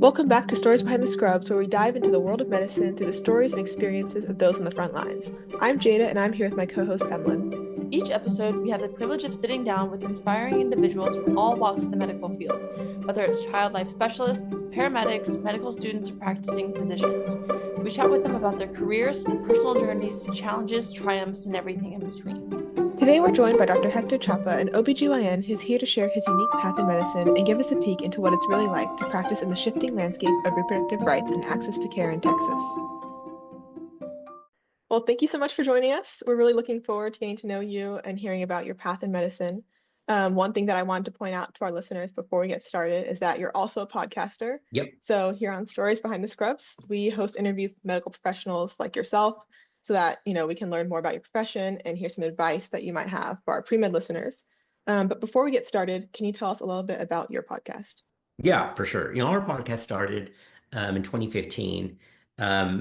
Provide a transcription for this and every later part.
Welcome back to Stories Behind the Scrubs, where we dive into the world of medicine through the stories and experiences of those on the front lines. I'm Jada, and I'm here with my co-host Emlyn. Each episode, we have the privilege of sitting down with inspiring individuals from all walks of the medical field, whether it's child life specialists, paramedics, medical students, or practicing physicians. We chat with them about their careers, personal journeys, challenges, triumphs, and everything in between. Today we're joined by Dr. Hector Chapa, an OBGYN who's here to share his unique path in medicine and give us a peek into what it's really like to practice in the shifting landscape of reproductive rights and access to care in Texas. Well, thank you so much for joining us. We're really looking forward to getting to know you and hearing about your path in medicine. One thing that I wanted to point out to our listeners before we get started is that you're also a podcaster. Yep. So here on Stories Behind the Scrubs, we host interviews with medical professionals like yourself so that, we can learn more about your profession and hear some advice that you might have for our pre-med listeners. But before we get started, can you tell us a little bit about your podcast? Yeah, for sure. Our podcast started in 2015,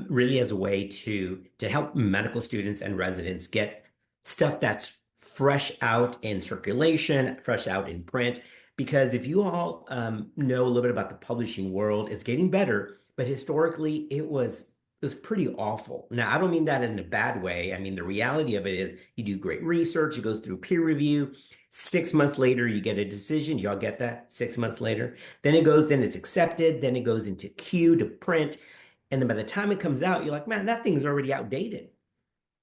really as a way to help medical students and residents get stuff that's fresh out in circulation, fresh out in print. Because if you all know a little bit about the publishing world, it's getting better, but historically it was pretty awful. Now, I don't mean that in a bad way. I mean, the reality of it is you do great research, it goes through peer review. 6 months later, you get a decision. Y'all get that? 6 months later. Then it's accepted. Then it goes into queue to print. And then by the time it comes out, you're like, man, that thing's already outdated.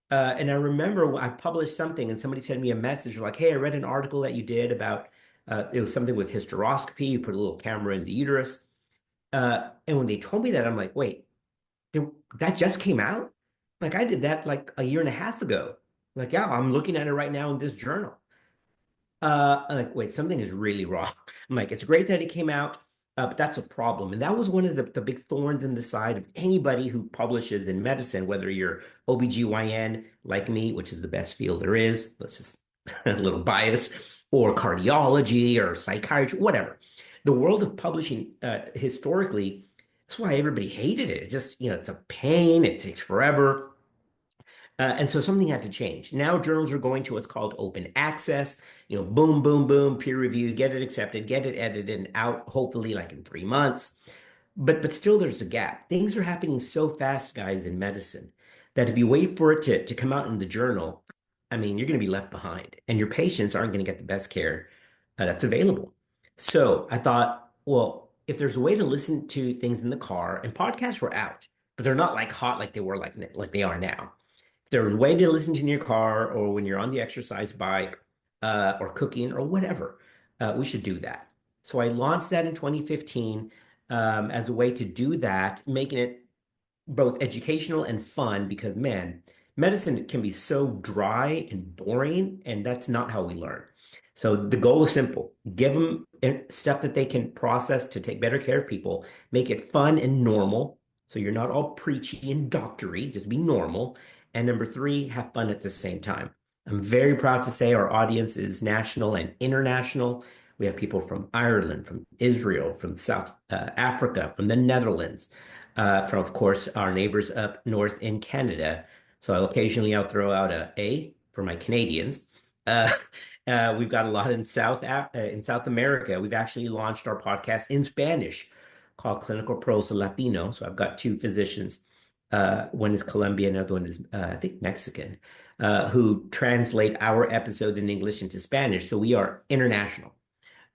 And I remember when I published something and somebody sent me a message like, hey, I read an article that you did about, it was something with hysteroscopy. You put a little camera in the uterus. And when they told me that, I'm like, wait, that just came out? Like I did that like a year and a half ago. Like, yeah, I'm looking at it right now in this journal. I'm like, wait, something is really wrong. I'm like, it's great that it came out, but that's a problem. And that was one of the big thorns in the side of anybody who publishes in medicine, whether you're OBGYN like me, which is the best field there is, let's just a little bias, or cardiology or psychiatry, whatever. The world of publishing historically, that's why everybody hated it. It's just, it's a pain, it takes forever. And so something had to change. Now journals are going to what's called open access, boom, boom, boom, peer review, get it accepted, get it edited and out, hopefully like in 3 months. But still there's a gap. Things are happening so fast, guys, in medicine that if you wait for it to come out in the journal, I mean, you're going to be left behind and your patients aren't going to get the best care that's available. So I thought, well, if there's a way to listen to things in the car, and podcasts were out, but they're not like hot like they were like they are now. There's a way to listen to in your car or when you're on the exercise bike or cooking or whatever. We should do that. So I launched that in 2015 as a way to do that, making it both educational and fun because, man, medicine can be so dry and boring, and that's not how we learn. So the goal is simple. Give them stuff that they can process to take better care of people, make it fun and normal. So you're not all preachy and doctory, just be normal. And number three, have fun at the same time. I'm very proud to say our audience is national and international. We have people from Ireland, from Israel, from South Africa, from the Netherlands, from, of course, our neighbors up north in Canada. So I'll throw out a A for my Canadians. Uh, we've got a lot in South America. We've actually launched our podcast in Spanish called Clinical Pros Latino. So I've got two physicians. One is Colombian, another one is, I think, Mexican, who translate our episodes in English into Spanish. So we are international,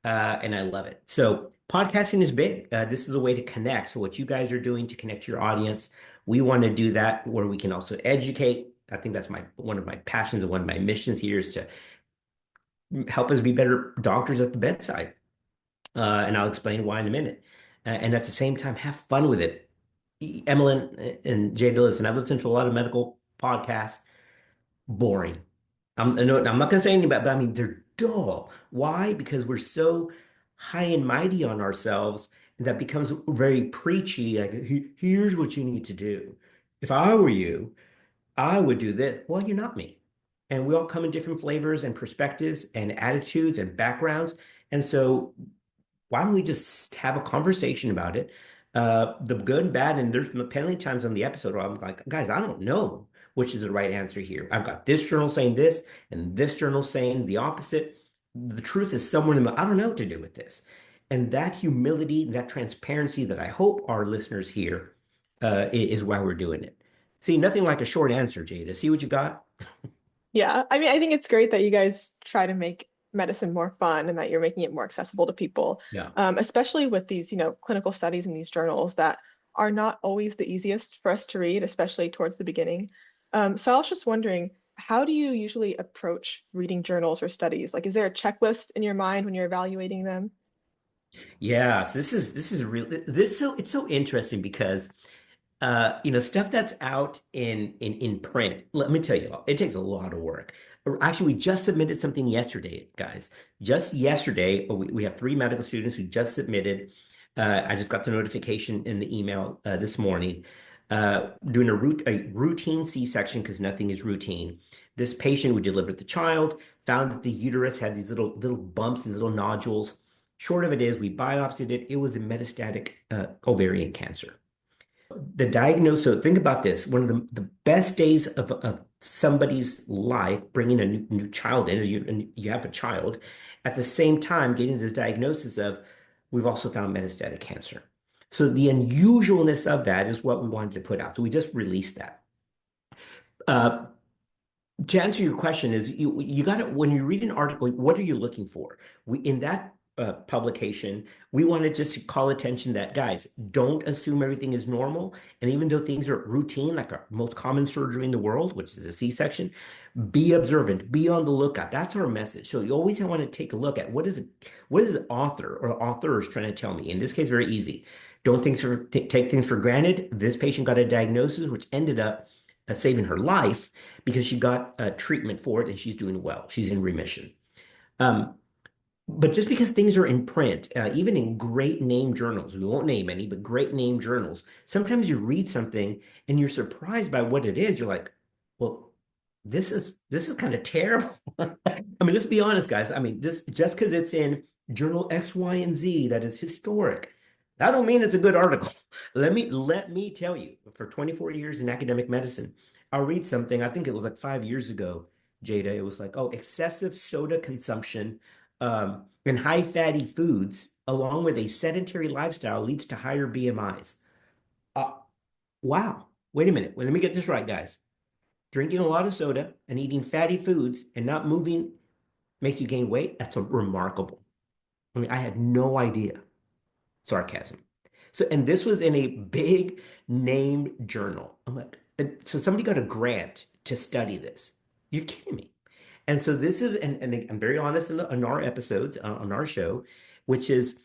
and I love it. So podcasting is big. This is a way to connect. So what you guys are doing to connect to your audience, we want to do that where we can also educate. I think that's one of my passions and one of my missions here is to help us be better doctors at the bedside. And I'll explain why in a minute. And at the same time, have fun with it. Emily and Jay, listen, I've listened to a lot of medical podcasts. Boring. No, I'm not going to say anything about, but I mean, they're dull. Why? Because we're so high and mighty on ourselves that becomes very preachy. Like, here's what you need to do. If I were you, I would do this. Well, you're not me. And we all come in different flavors and perspectives and attitudes and backgrounds. And so why don't we just have a conversation about it? The good and bad, and there's plenty of times on the episode where I'm like, guys, I don't know which is the right answer here. I've got this journal saying this, and this journal saying the opposite. The truth is somewhere in the middle. I don't know what to do with this. And that humility, that transparency that I hope our listeners hear is why we're doing it. See, nothing like a short answer, Jada. See what you got? Yeah, I mean, I think it's great that you guys try to make medicine more fun and that you're making it more accessible to people, Yeah. especially with these, clinical studies in these journals that are not always the easiest for us to read, especially towards the beginning. So I was just wondering, how do you usually approach reading journals or studies? Like, is there a checklist in your mind when you're evaluating them? Yeah, so this is real this so it's so interesting because stuff that's out in print, let me tell you, it takes a lot of work. Actually, we just submitted something yesterday, guys. Just yesterday, we have three medical students who just submitted. I just got the notification in the email this morning. Doing a routine C-section because nothing is routine. This patient who delivered the child found that the uterus had these little bumps, these little nodules. Short of it is, we biopsied it. It was a metastatic ovarian cancer. The diagnosis, so think about this. One of the best days of somebody's life, bringing a new child in, and you have a child, at the same time getting this diagnosis of, we've also found metastatic cancer. So the unusualness of that is what we wanted to put out. So we just released that. Uh, to answer your question is you got to when you read an article, what are you looking for? We in that publication, we wanted just to call attention that guys, don't assume everything is normal. And even though things are routine, like our most common surgery in the world, which is a C-section, be observant, be on the lookout. That's our message. So you always want to take a look at what is the author or authors trying to tell me. In this case, very easy. Don't take things for granted. This patient got a diagnosis which ended up saving her life because she got treatment for it and she's doing well. She's in remission. Um, but just because things are in print, even in great name journals, we won't name any, but great name journals, sometimes you read something and you're surprised by what it is. You're like, well, this is kind of terrible. I mean, let's be honest, guys. I mean, just because it's in journal X, Y, and Z that is historic, that don't mean it's a good article. Let me tell you, for 24 years in academic medicine, I'll read something, I think it was like 5 years ago, Jada. It was like, oh, excessive soda consumption and high fatty foods, along with a sedentary lifestyle, leads to higher BMIs. Uh, wow. Wait a minute. Well, let me get this right, guys. Drinking a lot of soda and eating fatty foods and not moving makes you gain weight. That's remarkable. I mean, I had no idea. Sarcasm. So, and this was in a big named journal. I'm like, so somebody got a grant to study this. You're kidding me. And so this is, and I'm very honest in our episodes on our show, which is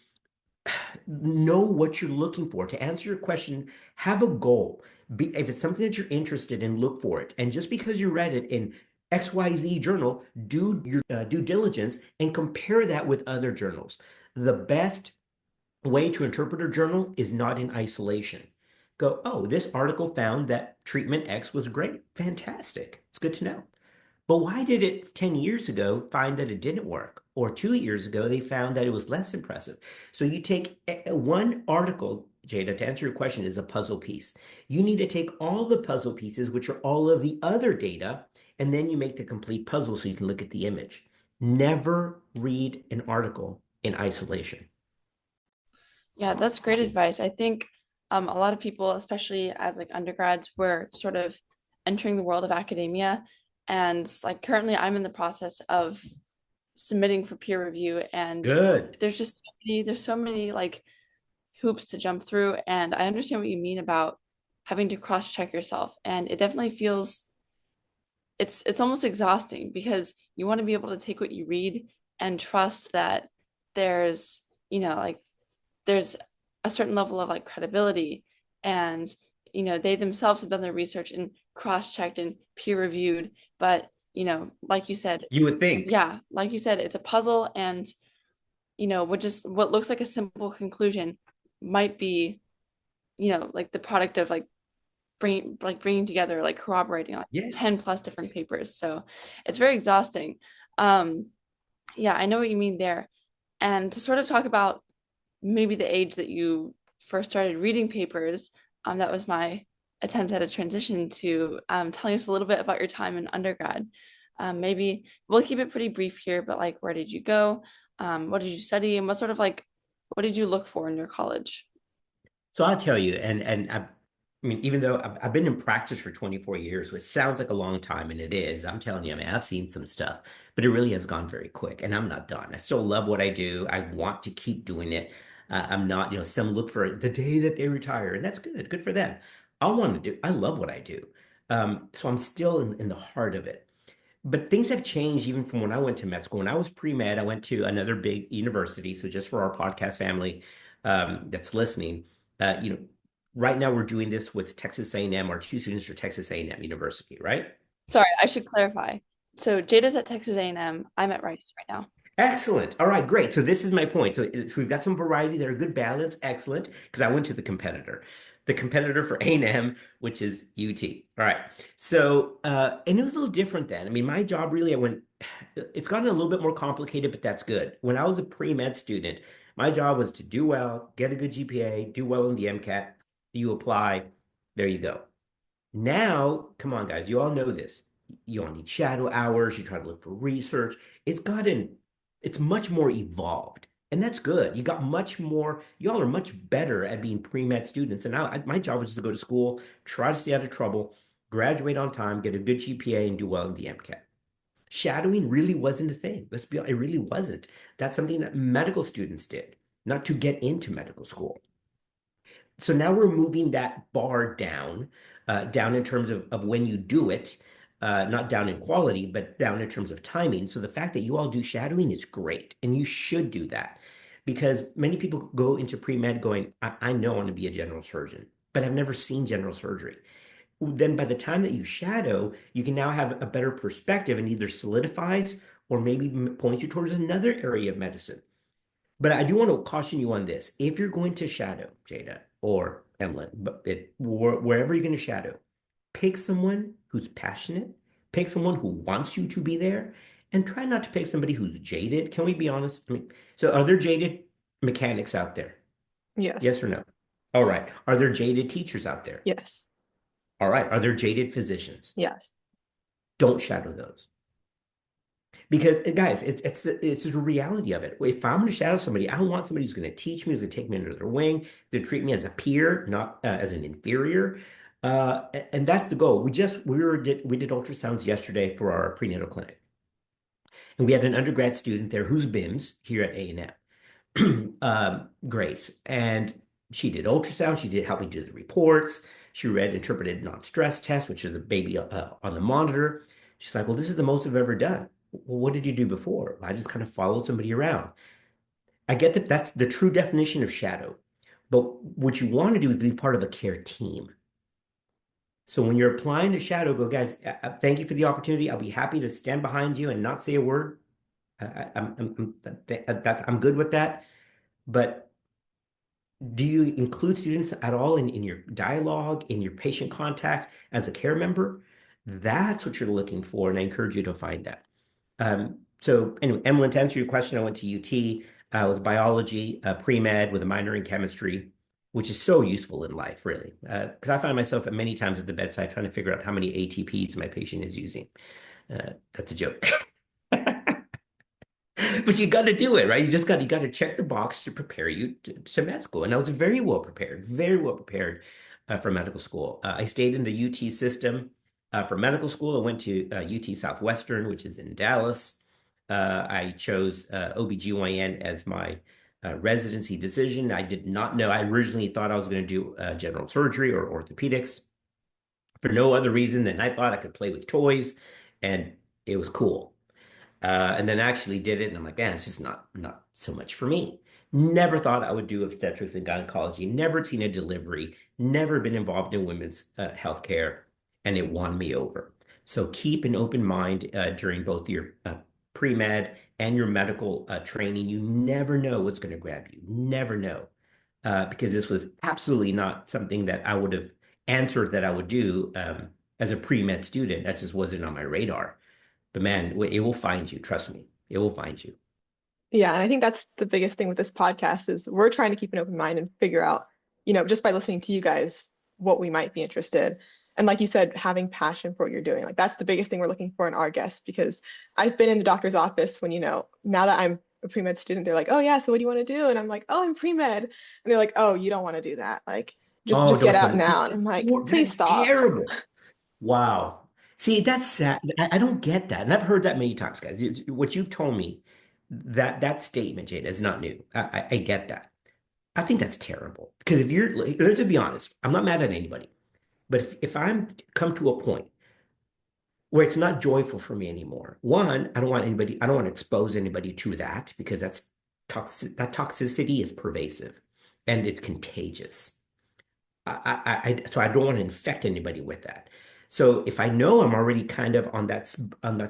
know what you're looking for. To answer your question, have a goal. If it's something that you're interested in, look for it. And just because you read it in XYZ journal, do your due diligence and compare that with other journals. The best way to interpret a journal is not in isolation. Go, oh, this article found that treatment X was great. Fantastic. It's good to know. But why did it 10 years ago find that it didn't work? Or 2 years ago, they found that it was less impressive. So you take one article, Jada, to answer your question, is a puzzle piece. You need to take all the puzzle pieces, which are all of the other data, and then you make the complete puzzle so you can look at the image. Never read an article in isolation. Yeah, that's great advice. I think a lot of people, especially as like undergrads, were sort of entering the world of academia. And like currently I'm in the process of submitting for peer review, and Good. there's so many like hoops to jump through. And I understand what you mean about having to cross-check yourself. And it definitely feels it's almost exhausting because you want to be able to take what you read and trust that there's, like there's a certain level of like credibility, and they themselves have done their research and cross-checked and peer reviewed. But like you said, You would think. yeah, like you said, it's a puzzle. And what looks like a simple conclusion might be like the product of like bringing together, like corroborating like 10 Yes. plus different papers. So it's very exhausting. um yeah, I know what you mean there. And to sort of talk about maybe the age that you first started reading papers, that was my attempt at a transition to telling us a little bit about your time in undergrad. Maybe we'll keep it pretty brief here, but like, where did you go? What did you study? And what sort of like What did you look for in your college? So I'll tell you, I mean, even though I've been in practice for 24 years, which sounds like a long time, and it is, I'm telling you, I mean, I've seen some stuff, but it really has gone very quick, and I'm not done. I still love what I do. I want to keep doing it. I'm not, some look for the day that they retire, and that's good. Good for them. I love what I do. So I'm still in the heart of it. But things have changed even from when I went to med school. When I was pre-med, I went to another big university. So just for our podcast family that's listening, you know, right now we're doing this with Texas A&M. Our two students are Texas A&M University, right? Sorry, I should clarify. So Jada's at Texas A&M. I'm at Rice right now. Excellent. All right, great. So this is my point. So we've got some variety there, good balance. Excellent. Because I went to the competitor for A&M, which is UT. All right. So, and it was a little different then. I mean, my job really, it's gotten a little bit more complicated, but that's good. When I was a pre-med student, my job was to do well, get a good GPA, do well in the MCAT. You apply, there you go. Now, come on, guys, you all know this. You all need shadow hours. You try to look for research. It's much more evolved. And that's good. You got much more, y'all are much better at being pre-med students. And my job was to go to school, try to stay out of trouble, graduate on time, get a good GPA, and do well in the MCAT. Shadowing really wasn't a thing. It really wasn't. That's something that medical students did, not to get into medical school. So now we're moving that bar down, down in terms of when you do it, not down in quality, but down in terms of timing. So the fact that you all do shadowing is great, and you should do that because many people go into pre-med going, I know I want to be a general surgeon, but I've never seen general surgery. Then by the time that you shadow, you can now have a better perspective and either solidifies or maybe points you towards another area of medicine. But I do want to caution you on this. If you're going to shadow, Jada or Emlyn, wherever you're going to shadow, pick someone who's passionate, pick someone who wants you to be there, and try not to pick somebody who's jaded. Can we be honest? I mean, so are there jaded mechanics out there? Yes. Yes or no? All right. Are there jaded teachers out there? Yes. All right. Are there jaded physicians? Yes. Don't shadow those. Because guys, it's the reality of it. If I'm going to shadow somebody, I want somebody who's going to teach me, who's going to take me under their wing, to treat me as a peer, not as an inferior. And that's the goal. We did ultrasounds yesterday for our prenatal clinic, and we had an undergrad student there who's BIMS here at A&M, Grace, and she did ultrasound. She did help me do the reports. She interpreted non-stress tests, which is the baby on the monitor. She's like, well, this is the most I've ever done. Well, what did you do before? I just kind of followed somebody around. I get that that's the true definition of shadow, but what you want to do is be part of a care team. So when you're applying to shadow, go, guys, thank you for the opportunity. I'll be happy to stand behind you and not say a word. I'm good with that. But do you include students at all in your dialogue, in your patient contacts as a care member? That's what you're looking for, and I encourage you to find that. So anyway, Emlyn, to answer your question, I went to UT. I was biology, pre-med with a minor in chemistry, which is so useful in life, really. Because I find myself at many times at the bedside trying to figure out how many ATPs my patient is using. That's a joke. But you got to do it, right? You got to check the box to prepare you to med school. And I was very well prepared for medical school. I stayed in the UT system for medical school. I went to UT Southwestern, which is in Dallas. I chose OBGYN as my residency decision. I did not know. I originally thought I was going to do general surgery or orthopedics for no other reason than I thought I could play with toys, and it was cool. And then actually did it, and I'm like, man, it's just not so much for me. Never thought I would do obstetrics and gynecology. Never seen a delivery. Never been involved in women's healthcare, and it won me over. So keep an open mind during both your pre-med and your medical training. You never know what's going to grab you. Never know. Because this was absolutely not something that I would have answered that I would do as a pre-med student. That just wasn't on my radar. But man, it will find you. Trust me, it will find you. Yeah, and I think that's the biggest thing with this podcast is we're trying to keep an open mind and figure out, just by listening to you guys, what we might be interested. And like you said, having passion for what you're doing. Like that's the biggest thing we're looking for in our guests, because I've been in the doctor's office when, now that I'm a pre-med student, they're like, oh yeah, so what do you want to do? And I'm like, oh, I'm pre-med. And they're like, oh, you don't want to do that. Like, Oh, just get don't tell out me. now. And I'm like, please That's stop. terrible. Wow. See, that's sad. I don't get that. And I've heard that many times, guys. What you've told me, that statement, Jada, is not new. I get that. I think that's terrible. Because if you're, to be honest, I'm not mad at anybody. But if I'm come to a point where it's not joyful for me anymore, one, I don't want to expose anybody to that because that toxicity is pervasive and it's contagious. So I don't want to infect anybody with that. So if I know I'm already kind of on that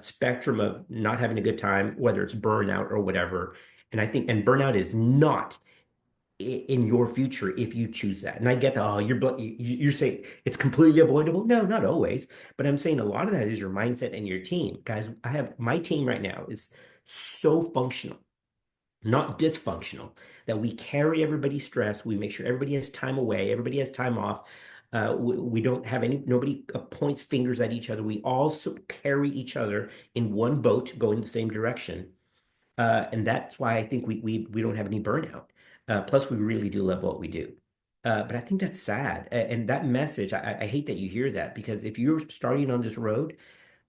spectrum of not having a good time, whether it's burnout or whatever, and burnout is not in your future if you choose that. And I get that, oh, you're saying it's completely avoidable. No, not always. But I'm saying a lot of that is your mindset and your team. Guys, I have my team right now is so functional, not dysfunctional, that we carry everybody's stress. We make sure everybody has time away, everybody has time off. We don't have nobody points fingers at each other. We also carry each other in one boat going the same direction. And that's why I think we don't have any burnout. Plus, we really do love what we do. But I think that's sad. And that message, I hate that you hear that because if you're starting on this road,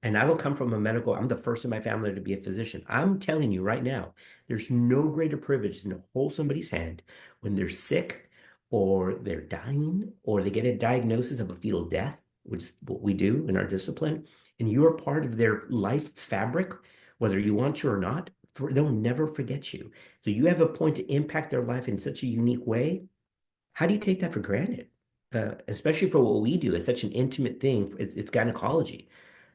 and I don't come from I'm the first in my family to be a physician. I'm telling you right now, there's no greater privilege than to hold somebody's hand when they're sick or they're dying or they get a diagnosis of a fetal death, which is what we do in our discipline. And you're part of their life fabric, whether you want to or not, they'll never forget you. So you have a point to impact their life in such a unique way. How do you take that for granted? Especially for what we do, it's such an intimate thing. It's gynecology.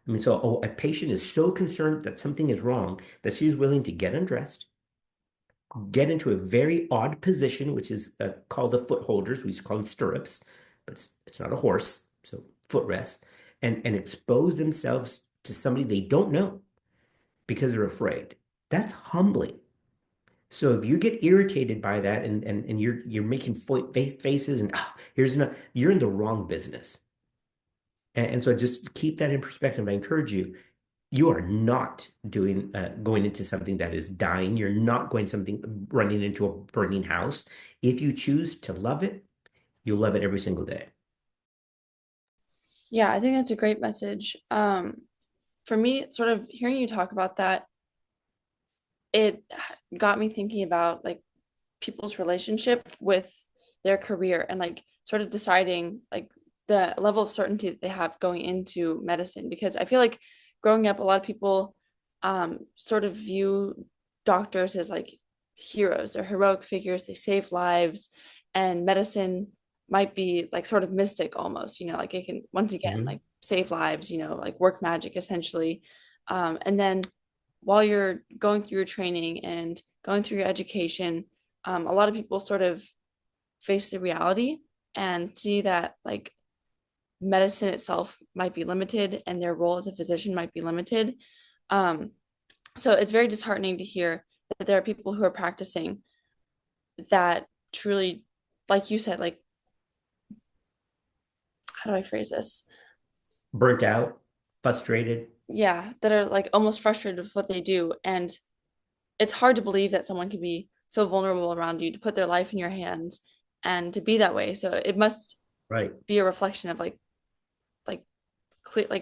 I mean, so a patient is so concerned that something is wrong that she's willing to get undressed, get into a very odd position, which is called the foot holders. We used to call them stirrups, but it's not a horse, so footrest, and expose themselves to somebody they don't know because they're afraid. That's humbling. So if you get irritated by that and you're making faces and here's another, you're in the wrong business. And so just keep that in perspective. I encourage you, you are not going into something that is dying. You're not running into a burning house. If you choose to love it, you'll love it every single day. Yeah, I think that's a great message. For me, sort of hearing you talk about that, it got me thinking about like people's relationship with their career and like sort of deciding like the level of certainty that they have going into medicine. Because I feel like growing up, a lot of people sort of view doctors as like heroes. They're heroic figures, they save lives, and medicine might be like sort of mystic almost, like it can once again Mhm. like save lives, like work magic essentially. And then while you're going through your training and going through your education, a lot of people sort of face the reality and see that like medicine itself might be limited and their role as a physician might be limited. Um, so it's very disheartening to hear that there are people who are practicing that truly, like you said, like, how do I phrase this? Burnt out, frustrated. Yeah, that are like almost frustrated with what they do. And it's hard to believe that someone can be so vulnerable around you to put their life in your hands and to be that way. So it must Right. be a reflection of like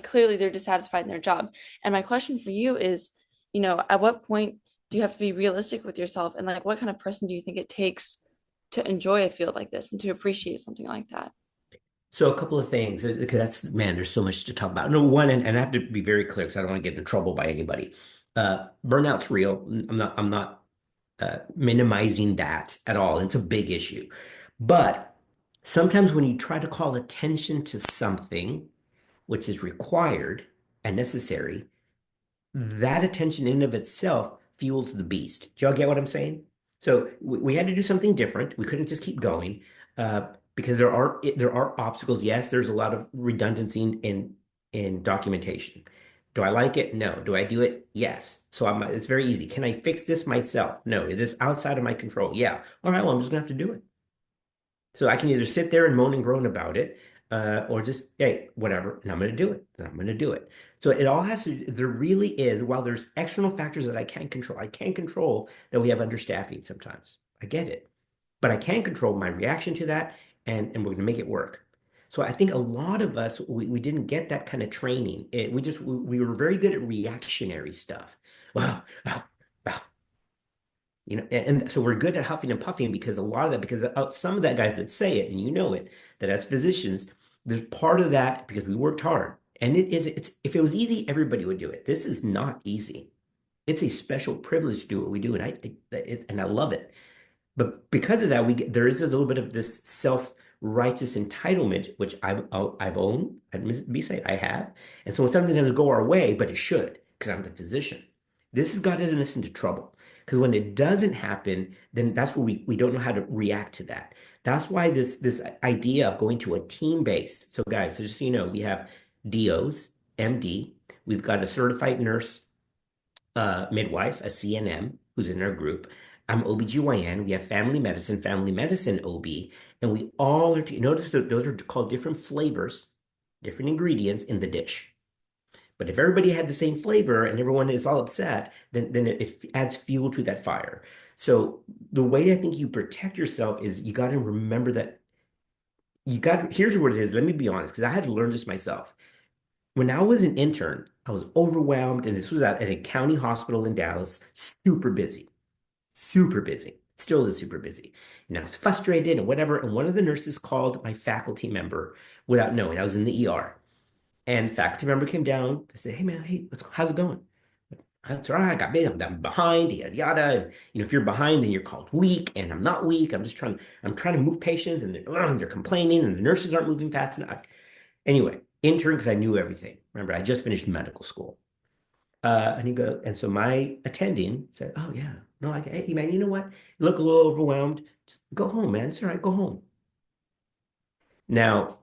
clearly they're dissatisfied in their job. And my question for you is, at what point do you have to be realistic with yourself and like what kind of person do you think it takes to enjoy a field like this and to appreciate something like that? So a couple of things, because man, there's so much to talk about. No, one, and I have to be very clear because I don't want to get in trouble by anybody. Burnout's real. I'm not minimizing that at all. It's a big issue. But sometimes when you try to call attention to something which is required and necessary, that attention in of itself fuels the beast. Do y'all get what I'm saying? So we had to do something different. We couldn't just keep going because there are obstacles. Yes, there's a lot of redundancy in documentation. Do I like it? No. Do I do it? Yes. So it's very easy. Can I fix this myself? No. Is this outside of my control? Yeah. All right. Well, I'm just gonna have to do it. So I can either sit there and moan and groan about it, or just, hey, whatever, and I'm going to do it, and I'm going to do it. So it all has to, there really is, while there's external factors that I can't control that we have understaffing sometimes. I get it. But I can control my reaction to that, and we're going to make it work. So I think a lot of us, we didn't get that kind of training. We were very good at reactionary stuff. Well, well, well, and so we're good at huffing and puffing because a lot of that, because some of that guys that say it, and you know it, that as physicians, there's part of that because we worked hard. And it's if it was easy, everybody would do it. This is not easy. It's a special privilege to do what we do, and I love it. But because of that, there is a little bit of this self-righteous entitlement, which I've owned. I'd be saying I have. And so when something doesn't go our way, but it should, because I'm the physician, this has gotten us into trouble. Because when it doesn't happen, then that's where we don't know how to react to that. That's why this idea of going to a team base. So guys, so just so you know, we have DOs, MD, we've got a certified nurse midwife, a CNM, who's in our group. I'm OBGYN. We have family medicine OB, and we all are, notice that those are called different flavors, different ingredients in the dish. But if everybody had the same flavor and everyone is all upset, then it adds fuel to that fire. So the way I think you protect yourself is you got to remember that here's what it is. Let me be honest, because I had to learn this myself. When I was an intern, I was overwhelmed, and this was at a county hospital in Dallas, super busy, still is super busy. And I was frustrated and whatever. And one of the nurses called my faculty member without knowing. I was in the ER. And the faculty member came down. I said, hey, man, hey, how's it going? That's all right. I got busy. I'm behind, yada, yada. And, if you're behind, then you're called weak. And I'm not weak. I'm trying to move patients, and they're complaining, and the nurses aren't moving fast enough. Anyway, intern, because I knew everything. Remember, I just finished medical school. And so my attending said, oh, yeah, no, hey, man, you know what? You look a little overwhelmed. Just go home, man. It's all right. Go home. Now,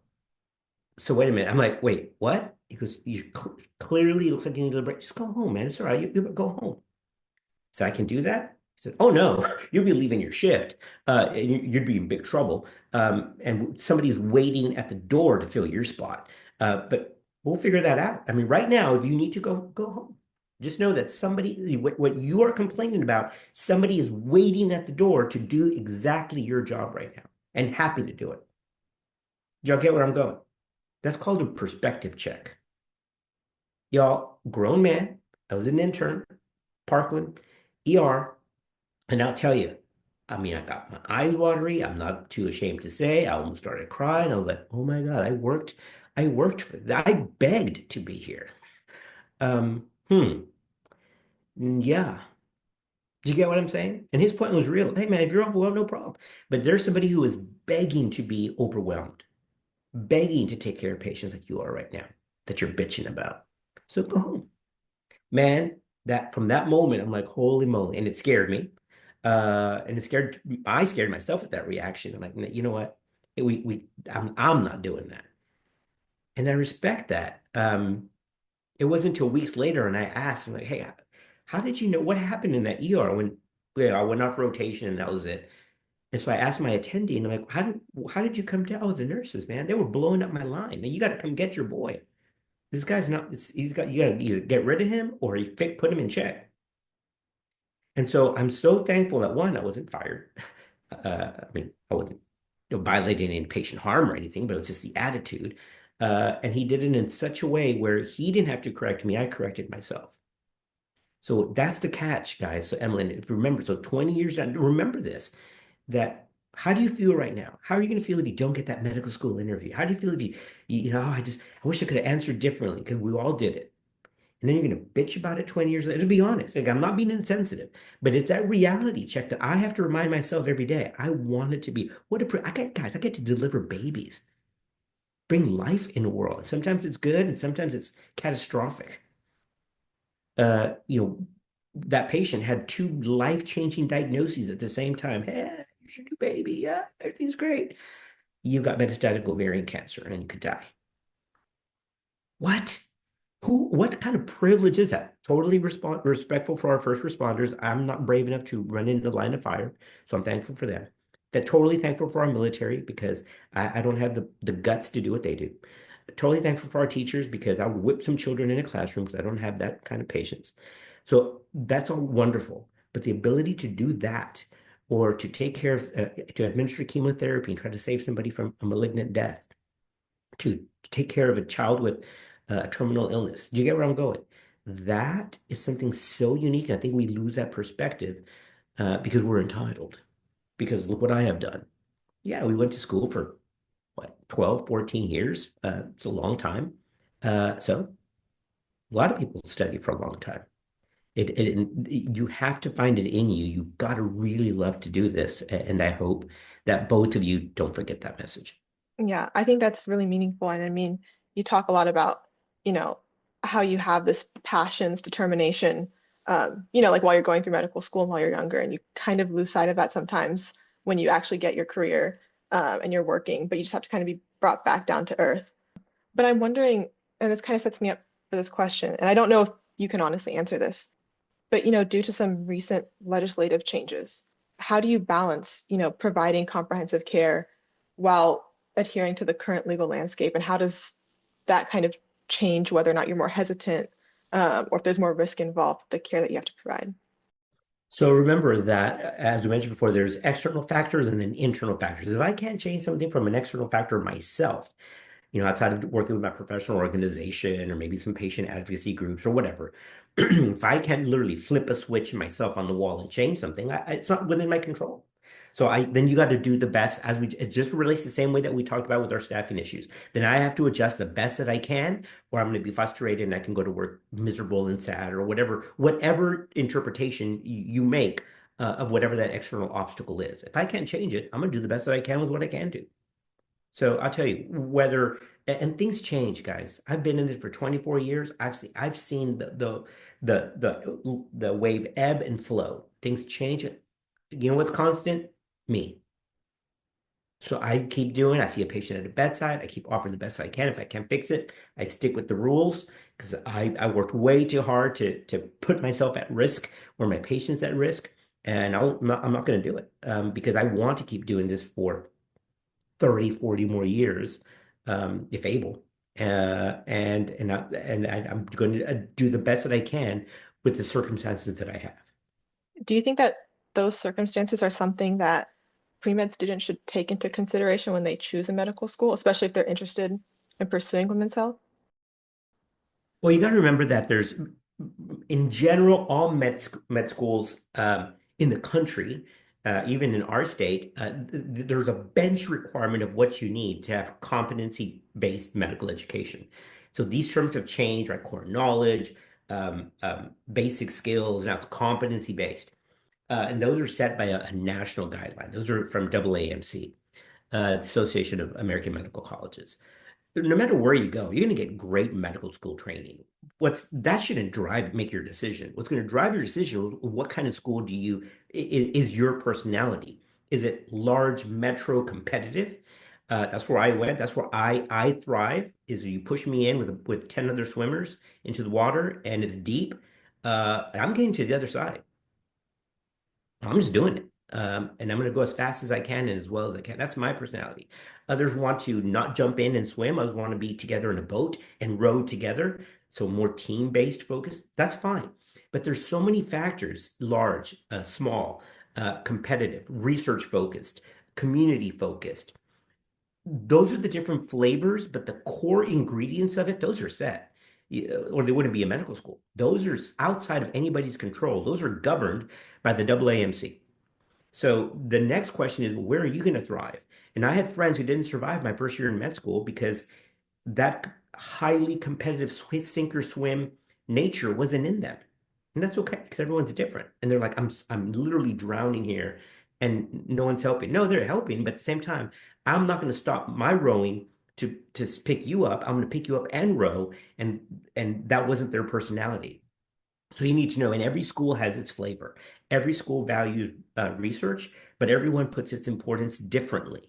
so wait a minute. I'm like, wait, what? He goes, you clearly looks like you need a break. Just go home, man. It's all right. You go home. So I can do that? He said, oh, no, you'll be leaving your shift. And you'd be in big trouble. And somebody's waiting at the door to fill your spot. But we'll figure that out. I mean, right now, if you need to go home. Just know that what you are complaining about, somebody is waiting at the door to do exactly your job right now and happy to do it. Y'all get where I'm going? That's called a perspective check. Y'all, grown man, I was an intern, Parkland, ER, and I'll tell you, I mean, I got my eyes watery. I'm not too ashamed to say. I almost started crying. I was like, oh my God, I worked for that. I begged to be here. Um, hmm. Yeah. Do you get what I'm saying? And his point was real. Hey, man, if you're overwhelmed, no problem. But there's somebody who is begging to be overwhelmed, begging to take care of patients like you are right now, that you're bitching about. So go home. Man, that from that moment, I'm like, holy moly. And it scared me. I scared myself at that reaction. I'm like, you know what? I'm not doing that. And I respect that. It wasn't until weeks later, and I asked, I'm like, hey, how did you know what happened in that ER when I went off rotation and that was it? And so I asked my attending, I'm like, how did you come down with the nurses, man? They were blowing up my line. Now you got to come get your boy. This guy's not, you got to either get rid of him or you put him in check. And so I'm so thankful that one, I wasn't fired. I mean, I wasn't violating any patient harm or anything, but it was just the attitude. And he did it in such a way where he didn't have to correct me. I corrected myself. So that's the catch, guys. So Emily, if you remember, so 20 years down, remember this, that how do you feel right now? How are you going to feel if you don't get that medical school interview? How do you feel if I wish I could have answered differently because we all did it. And then you're going to bitch about it 20 years later. To be honest, like, I'm not being insensitive, but it's that reality check that I have to remind myself every day. I want it to be, I get to deliver babies, bring life in the world. And sometimes it's good and sometimes it's catastrophic. uh, you know, that patient had two life-changing diagnoses at the same time. Hey, you should do baby. Yeah, everything's great. You've got metastatic ovarian cancer and you could die. What? What kind of privilege is that? Totally respectful for our first responders. I'm not brave enough to run into the line of fire, so I'm thankful for them. That totally thankful for our military because I don't have the guts to do what they do. Totally thankful for our teachers because I would whip some children in a classroom because I don't have that kind of patience. So that's all wonderful. But the ability to do that or to take care of, to administer chemotherapy and try to save somebody from a malignant death, to take care of a child with a terminal illness. Do you get where I'm going? That is something so unique. And I think we lose that perspective because we're entitled. Because look what I have done. Yeah, we went to school for what, 12, 14 years. It's a long time. So a lot of people study for a long time. You have to find it in you. You've got to really love to do this. And I hope that both of you don't forget that message. Yeah, I think that's really meaningful. And I mean, you talk a lot about, you know, how you have this passions, determination, like while you're going through medical school and while you're younger, and you kind of lose sight of that sometimes when you actually get your career, and you're working, but you just have to kind of be brought back down to earth. But I'm wondering, and this kind of sets me up for this question, and I don't know if you can honestly answer this, but due to some recent legislative changes, how do you balance, providing comprehensive care while adhering to the current legal landscape? And how does that kind of change whether or not you're more hesitant, or if there's more risk involved with the care that you have to provide? So remember that, as we mentioned before, there's external factors and then internal factors. If I can't change something from an external factor myself, outside of working with my professional organization or maybe some patient advocacy groups or whatever, if I can't literally flip a switch myself on the wall and change something, it's not within my control. So then you got to do the best it just relates the same way that we talked about with our staffing issues. Then I have to adjust the best that I can, or I'm going to be frustrated and I can go to work miserable and sad or whatever interpretation you make of whatever that external obstacle is. If I can't change it, I'm going to do the best that I can with what I can do. So I'll tell you and things change, guys. I've been in this for 24 years. I've seen the wave ebb and flow. Things change. You know what's constant? Me. So I keep doing. I see a patient at a bedside. I keep offering the best I can. If I can't fix it, I stick with the rules because I worked way too hard to put myself at risk or my patients at risk, and I'm not going to do it because I want to keep doing this for 30, 40 more years, if able. I'm going to do the best that I can with the circumstances that I have. Do you think that those circumstances are something that pre-med students should take into consideration when they choose a medical school, especially if they're interested in pursuing women's health? Well, you got to remember that in general, all med schools in the country, even in our state, there's a bench requirement of what you need to have competency-based medical education. So these terms have changed, right? Core knowledge, basic skills, now it's competency-based. And those are set by a national guideline. Those are from AAMC, Association of American Medical Colleges. No matter where you go, you're going to get great medical school training. That shouldn't make your decision. What's going to drive your decision is what kind of school is your personality? Is it large, metro, competitive? That's where I went. That's where I thrive. Is you push me in with 10 other swimmers into the water and it's deep. I'm getting to the other side. I'm just doing it. And I'm going to go as fast as I can and as well as I can. That's my personality. Others want to not jump in and swim. Others want to be together in a boat and row together. So more team-based focus. That's fine. But there's so many factors, large, small, competitive, research-focused, community-focused. Those are the different flavors, but the core ingredients of it, those are set. Or they wouldn't be a medical school. Those are outside of anybody's control. Those are governed by the AAMC. So the next question is, where are you going to thrive? And I had friends who didn't survive my first year in med school because that highly competitive sink or swim nature wasn't in them. And that's okay because everyone's different. And they're like, I'm literally drowning here and no one's helping. No, they're helping, but at the same time, I'm not going to stop my rowing to pick you up. I'm going to pick you up and row. And that wasn't their personality. So you need to know, and every school has its flavor. Every school values research, but everyone puts its importance differently.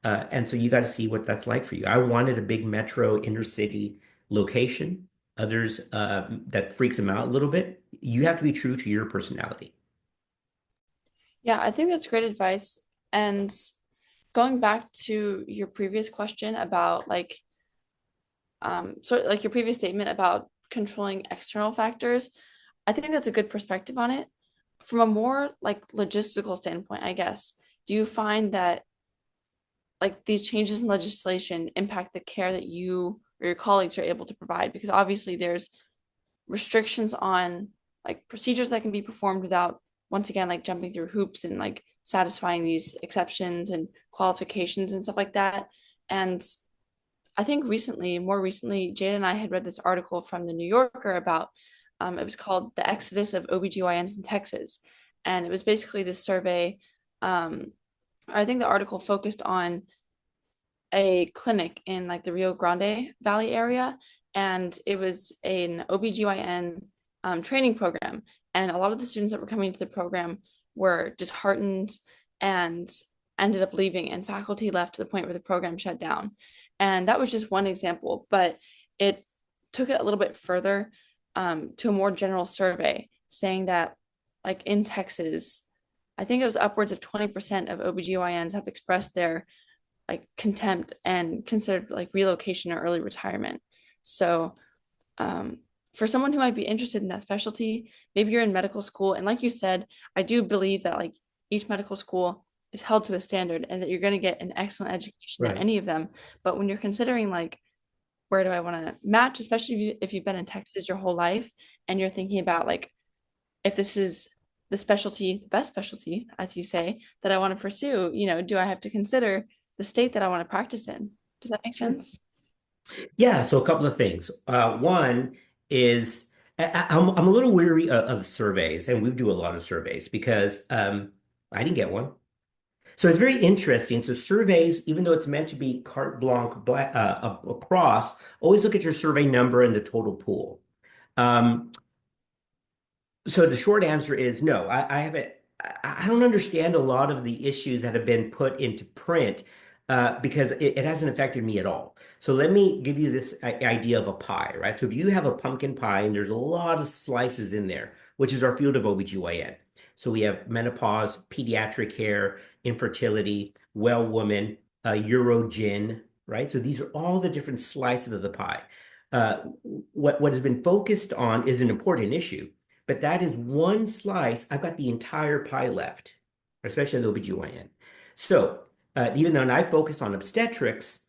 And so you got to see what that's like for you. I wanted a big metro inner city location. Others that freaks them out a little bit. You have to be true to your personality. Yeah, I think that's great advice. And going back to your previous question about like sort of like your previous statement about controlling external factors, I think that's a good perspective on it. From a more like logistical standpoint, I guess, do you find that like these changes in legislation impact the care that you or your colleagues are able to provide? Because obviously there's restrictions on like procedures that can be performed without, once again, like jumping through hoops and like satisfying these exceptions and qualifications and stuff like that. And I think more recently, Jade and I had read this article from the New Yorker about it was called The Exodus of OBGYNs in Texas. And it was basically this survey. I think the article focused on a clinic in like the Rio Grande Valley area, and it was an OBGYN training program. And a lot of the students that were coming to the program were disheartened and ended up leaving, and faculty left to the point where the program shut down. And that was just one example, but it took it a little bit further to a more general survey saying that, like in Texas, I think it was upwards of 20% of OBGYNs have expressed their like contempt and considered like relocation or early retirement. So, for someone who might be interested in that specialty, maybe you're in medical school, and like you said, I do believe that like each medical school is held to a standard and that you're going to get an excellent education at Right. any of them. But when you're considering like where do I want to match, especially if you've been in Texas your whole life and you're thinking about like if this is the specialty, the best specialty, as you say, that I want to pursue, do I have to consider the state that I want to practice in? Does that make Sure. sense? Yeah, so a couple of things. One is I'm a little weary of surveys, and we do a lot of surveys because I didn't get one. So it's very interesting. So surveys, even though it's meant to be carte blanche across, always look at your survey number and the total pool. Um, so the short answer is no. I haven't. I don't understand a lot of the issues that have been put into print because it hasn't affected me at all. So let me give you this idea of a pie, right? So if you have a pumpkin pie and there's a lot of slices in there, which is our field of OBGYN. So we have menopause, pediatric care, infertility, well woman, urogyn, right? So these are all the different slices of the pie. Uh, what has been focused on is an important issue, but that is one slice. I've got the entire pie left, especially the OBGYN. So even though I focus on obstetrics,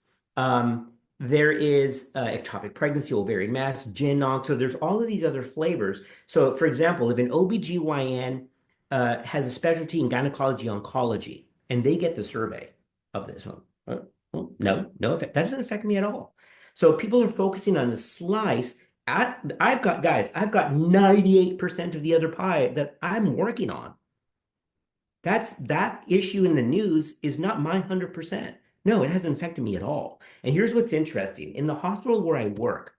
there is ectopic pregnancy, ovarian mass, gyn onc. So there's all of these other flavors. So for example, if an OBGYN has a specialty in gynecology oncology, and they get the survey of this one, no effect. That doesn't affect me at all. So people are focusing on the slice. I've got guys, I've got 98% of the other pie that I'm working on. That issue in the news is not my 100%. No, it hasn't affected me at all. And here's what's interesting. In the hospital where I work,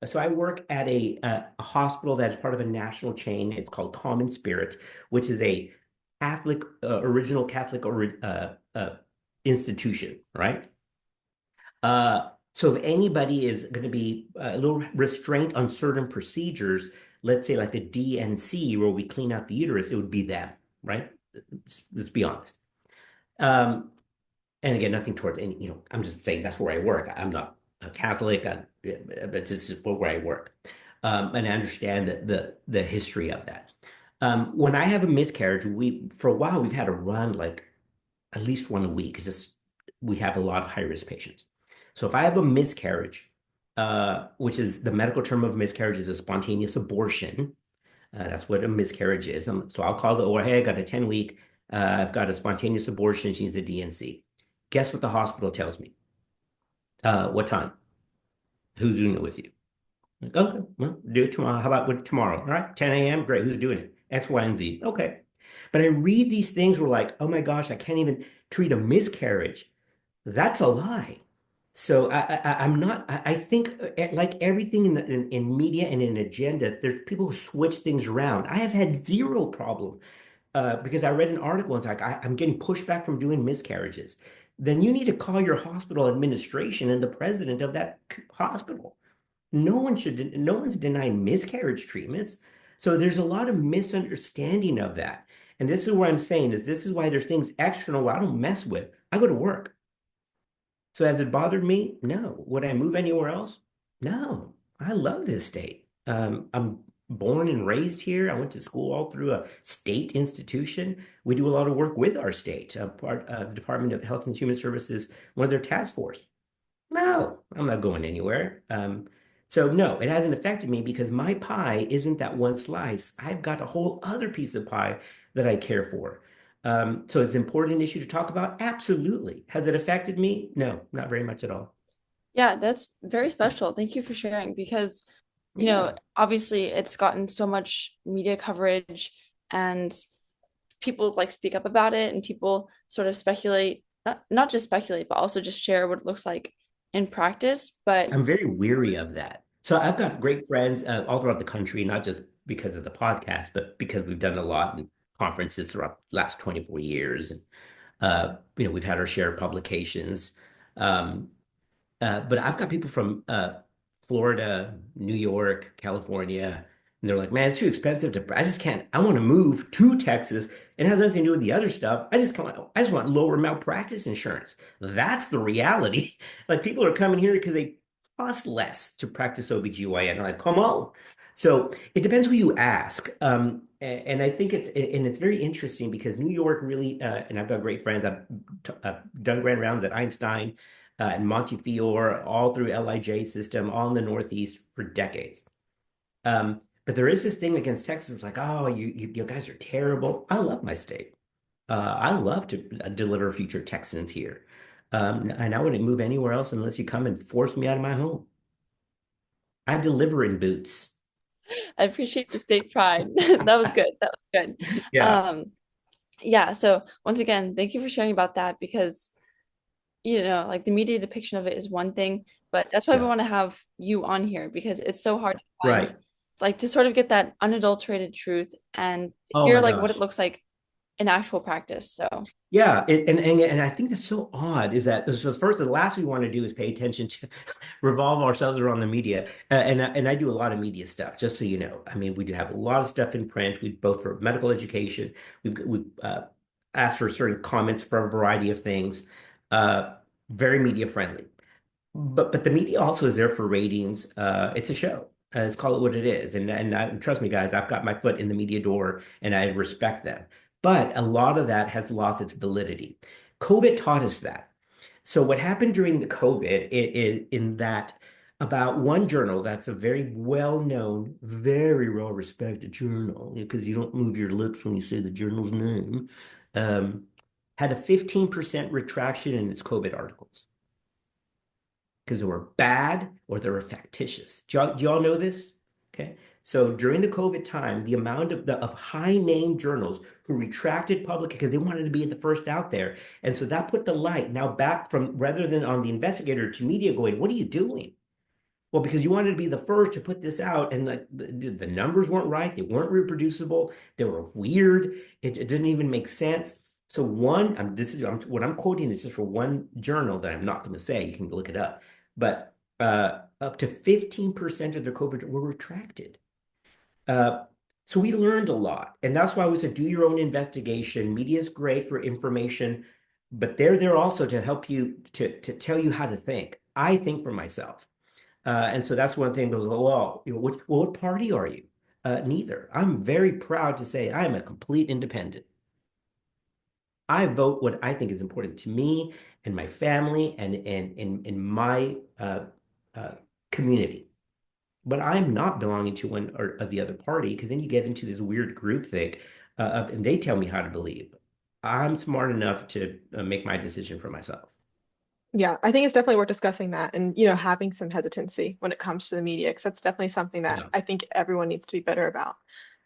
so I work at a hospital that is part of a national chain. It's called Common Spirit, which is a Catholic, original Catholic institution, right? So if anybody is going to be a little restraint on certain procedures, let's say like a DNC where we clean out the uterus, it would be them, right? Let's be honest. And again, nothing towards any, I'm just saying that's where I work. I'm not a Catholic, but this is where I work. And I understand the history of that. When I have a miscarriage, for a while we've had to run like at least one a week. It's just we have a lot of high risk patients. So if I have a miscarriage, which is the medical term of miscarriage is a spontaneous abortion. That's what a miscarriage is. So I'll call the OR, hey, I got a 10-week, I've got a spontaneous abortion, she needs a DNC. Guess what the hospital tells me? What time? Who's doing it with you? Like, okay, well, do it tomorrow. How about tomorrow? All right, 10 a.m. Great. Who's doing it? X, Y, and Z. Okay. But I read these things where like, oh my gosh, I can't even treat a miscarriage. That's a lie. So I'm not. I think like everything in media and in agenda, there's people who switch things around. I have had zero problem because I read an article and it's like I'm getting pushback from doing miscarriages. Then you need to call your hospital administration and the president of that hospital. No one's denying miscarriage treatments. So there's a lot of misunderstanding of that. And this is what I'm saying is this is why there's things external I don't mess with. I go to work. So has it bothered me? No. Would I move anywhere else? No. I love this state. I'm born and raised here. I went to school all through a state institution. We do a lot of work with our state, part Department of Health and Human Services, one of their task force. No, I'm not going anywhere. So no, it hasn't affected me because my pie isn't that one slice. I've got a whole other piece of pie that I care for. So it's an important issue to talk about. Absolutely. Has it affected me? No, not very much at all. Yeah, that's very special. Thank you for sharing because, Yeah, obviously it's gotten so much media coverage and people like speak up about it and people sort of speculate, not just speculate, but also just share what it looks like in practice. But I'm very weary of that. So I've got great friends all throughout the country, not just because of the podcast, but because we've done a lot in conferences throughout the last 24 years. And we've had our share of publications. Um, but I've got people from Florida, New York, California, and they're like, man, it's too expensive I just can't, I want to move to Texas. It has nothing to do with the other stuff. I just want lower malpractice insurance. That's the reality. Like people are coming here because they cost less to practice OBGYN. I'm like, come on. So it depends who you ask. And I think it's very interesting because New York really, and I've got great friends. I've done grand rounds at Einstein and Montefiore, all through LIJ system, all in the Northeast for decades. But there is this thing against Texas, like, oh, you guys are terrible. I love my state. I love to deliver future Texans here. And I wouldn't move anywhere else unless you come and force me out of my home. I deliver in boots. I appreciate the state pride. That was good. That was good. Yeah, Um, yeah, so once again, thank you for sharing about that because like the media depiction of it is one thing, but that's why we yeah, want to have you on here because it's so hard to find, right. like to sort of get that unadulterated truth and Oh hear my like what it gosh. looks like in actual practice. So Yeah, and I think that's so odd is that so first the last we want to do is pay attention to revolve ourselves around the media. And I do a lot of media stuff, just so you know. I mean, we do have a lot of stuff in print. We both for medical education. We've asked for certain comments for a variety of things. Uh, Very media friendly. But the media also is there for ratings. It's a show. Let's call it what it is. Trust me, guys, I've got my foot in the media door, and I respect them. But a lot of that has lost its validity. COVID taught us that. So what happened during the COVID is in that about one journal that's a very well-known, very well-respected journal, because you don't move your lips when you say the journal's name, um, had a 15% retraction in its COVID articles because they were bad or they were factitious. Do y'all know this? Okay. So during the COVID time, the amount of high name journals who retracted public because they wanted to be the first out there. And so that put the light now back from rather than on the investigator to media going, what are you doing? Well, because you wanted to be the first to put this out, and the numbers weren't right, they weren't reproducible, they were weird, it didn't even make sense. So what I'm quoting is just for one journal that I'm not going to say. You can look it up, but up to 15% of their COVID were retracted. Uh, so we learned a lot, and that's why we said do your own investigation. Media is great for information, but they're there also to help you to tell you how to think. I think for myself. And so that's one thing goes, oh, well, what party are you? Neither. I'm very proud to say I am a complete independent. I vote what I think is important to me and my family and in my uh, community. But I'm not belonging to one or the other party because then you get into this weird group thing and they tell me how to believe. I'm smart enough to make my decision for myself. Yeah, I think it's definitely worth discussing that and, having some hesitancy when it comes to the media, because that's definitely something that Yeah. I think everyone needs to be better about.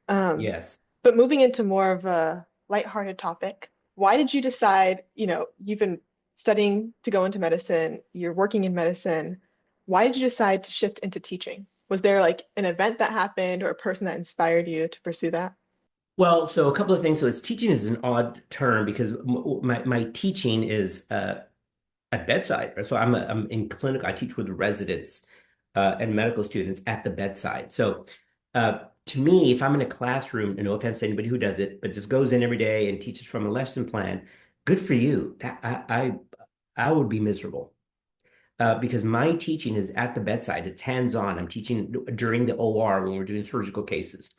Um, Yes. but moving into more of a lighthearted topic, why did you decide, you've been studying to go into medicine, you're working in medicine. Why did you decide to shift into teaching? Was there like an event that happened or a person that inspired you to pursue that? Well, so a couple of things. So it's teaching is an odd term because my teaching is at bedside. Right? So I'm in clinic. I teach with residents and medical students at the bedside. So to me, if I'm in a classroom, and no offense to anybody who does it, but just goes in every day and teaches from a lesson plan, good for you. I would be miserable. Because my teaching is at the bedside. It's hands-on. I'm teaching during the OR when we're doing surgical cases.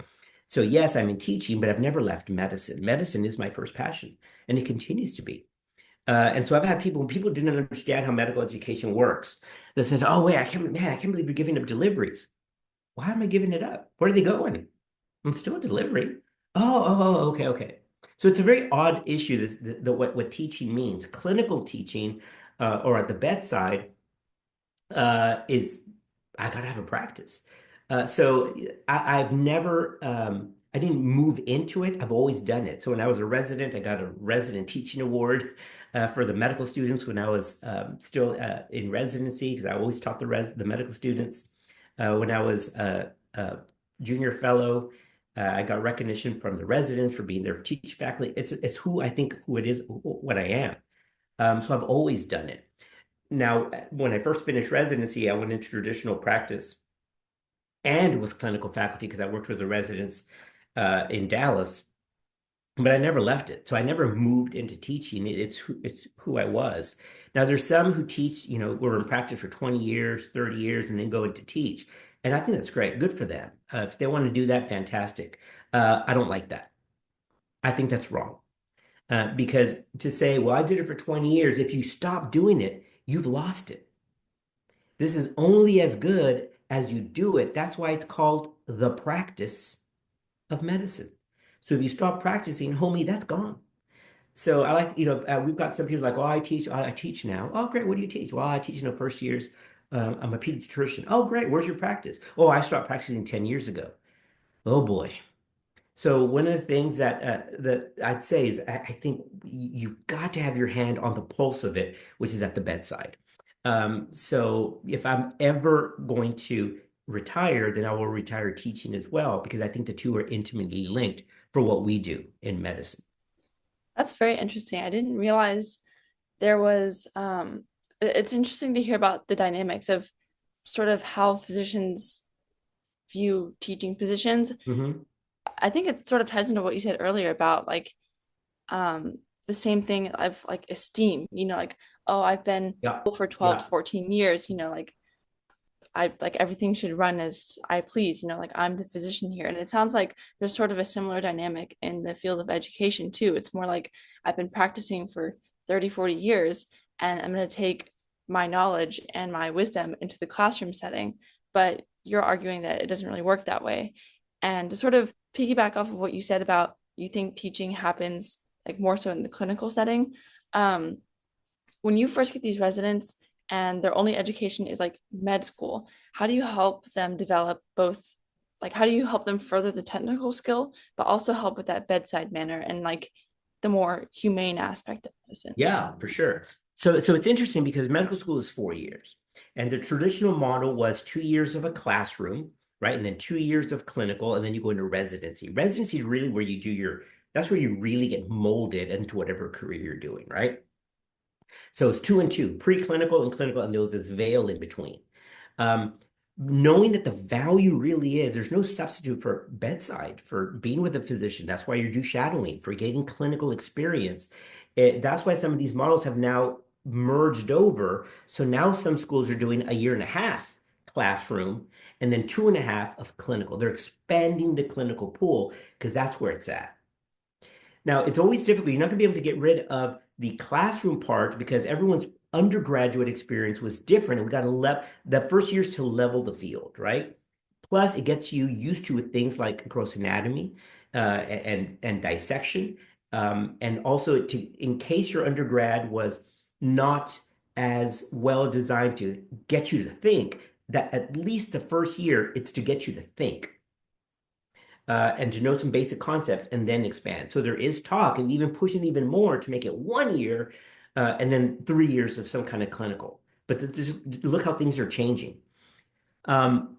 So yes, I'm in teaching, but I've never left medicine. Medicine is my first passion, and it continues to be. And so I've had people, when people didn't understand how medical education works, they said, "Oh wait, I can't believe you're giving up deliveries. Why am I giving it up? Where are they going? I'm still delivering. Okay, okay." So it's a very odd issue, what teaching means. Clinical teaching, or at the bedside, is I gotta have a practice. So I've never, I didn't move into it. I've always done it. So when I was a resident, I got a resident teaching award for the medical students when I was still in residency, because I always taught the medical students. When I was a junior fellow, I got recognition from the residents for being their teaching faculty. It's who I think who it is, what I am. So I've always done it. Now, when I first finished residency, I went into traditional practice and was clinical faculty because I worked with the residents in Dallas, but I never left it. So I never moved into teaching. It's who I was. Now, there's some who teach, were in practice for 20 years, 30 years, and then go into teach. And I think that's great. Good for them. If they want to do that, fantastic. I don't like that. I think that's wrong. Because to say, well, I did it for 20 years, if you stop doing it, you've lost it. This is only as good as you do it. That's why it's called the practice of medicine. So if you stop practicing, homie, that's gone. So I like, we've got some people like, oh, I teach now. Oh, great. What do you teach? Well, I teach in the first years. I'm a pediatrician. Oh, great. Where's your practice? Oh, I stopped practicing 10 years ago. Oh boy. So one of the things that I'd say is I think you've got to have your hand on the pulse of it, which is at the bedside. So if I'm ever going to retire, then I will retire teaching as well, because I think the two are intimately linked for what we do in medicine. That's very interesting. I didn't realize there was it's interesting to hear about the dynamics of sort of how physicians view teaching positions. Hmm. I think it sort of ties into what you said earlier about like the same thing of like esteem, like, oh, I've been Yeah. for 12 to Yeah. 14 years, like I like everything should run as I please, like I'm the physician here. And it sounds like there's sort of a similar dynamic in the field of education too. It's more like I've been practicing for 30, 40 years, and I'm going to take my knowledge and my wisdom into the classroom setting. But you're arguing that it doesn't really work that way. And to sort of piggyback off of what you said about you think teaching happens like more so in the clinical setting. Um, when you first get these residents and their only education is like med school, how do you help them develop both? Like, how do you help them further the technical skill, but also help with that bedside manner and like the more humane aspect of medicine? Yeah, for sure. So it's interesting because medical school is 4 years, and the traditional model was 2 years of a classroom, right? And then 2 years of clinical, and then you go into residency. Residency is really where you do that's where you really get molded into whatever career you're doing, right? So it's two and two, preclinical and clinical, and there's this veil in between. Um, Knowing that the value really is, there's no substitute for bedside, for being with a physician. That's why you do shadowing, for getting clinical experience. That's why some of these models have now merged over. So now some schools are doing a year and a half classroom and then 2.5 of clinical. They're expanding the clinical pool because that's where it's at. Now, it's always difficult. You're not going to be able to get rid of the classroom part because everyone's undergraduate experience was different. And we got to the first year's to level the field, right? Plus, it gets you used to with things like gross anatomy and dissection, and also in case your undergrad was not as well designed to get you to think, that at least the first year it's to get you to think and to know some basic concepts and then expand. So there is talk and even pushing even more to make it 1 year and then 3 years of some kind of clinical. But just look how things are changing. Um,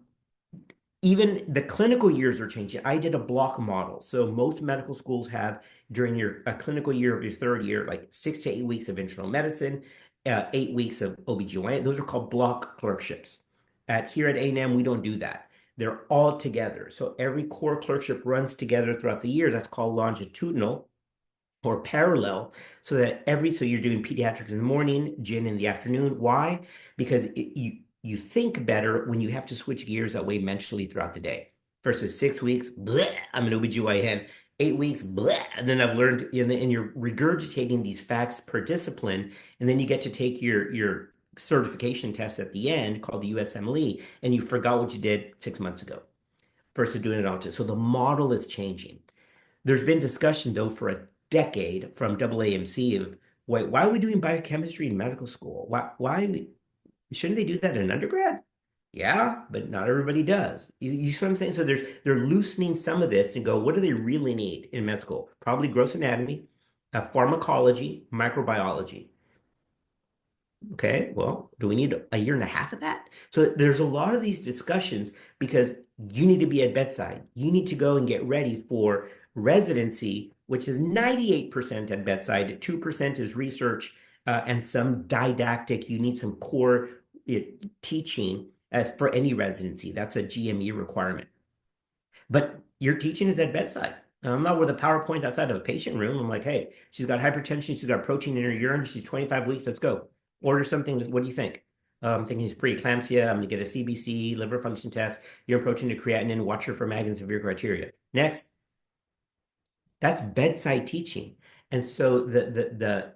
Even the clinical years are changing. I did a block model. So most medical schools have during your a clinical year of your third year, like 6 to 8 weeks of internal medicine, 8 weeks of OBGYN. Those are called block clerkships. Here at A&M, we don't do that. They're all together. So every core clerkship runs together throughout the year. That's called longitudinal or parallel, so you're doing pediatrics in the morning, gyn in the afternoon. Why? Because you think better when you have to switch gears that way mentally throughout the day. Versus 6 weeks, bleh, I'm an OBGYN. 8 weeks, bleh, and then I've learned, and you're regurgitating these facts per discipline, and then you get to take your certification test at the end called the USMLE, and you forgot what you did 6 months ago versus doing it all. So the model is changing. There's been discussion, though, for a decade from AAMC of why are we doing biochemistry in medical school? Why shouldn't they do that in undergrad? Yeah, but not everybody does. You see what I'm saying? So they're loosening some of this and go, what do they really need in med school? Probably gross anatomy, pharmacology, microbiology. Okay, well, do we need a year and a half of that? So there's a lot of these discussions because you need to be at bedside. You need to go and get ready for residency, which is 98% at bedside, 2% is research, and some didactic. You need some core teaching as for any residency. That's a GME requirement. But your teaching is at bedside. And I'm not with a PowerPoint outside of a patient room. I'm like, hey, she's got hypertension, she's got protein in her urine, she's 25 weeks, let's go. Order something. What do you think? I'm thinking it's preeclampsia. I'm going to get a CBC, liver function test, urine protein to creatinine, watch her for MAG and severe criteria. Next, that's bedside teaching. And so the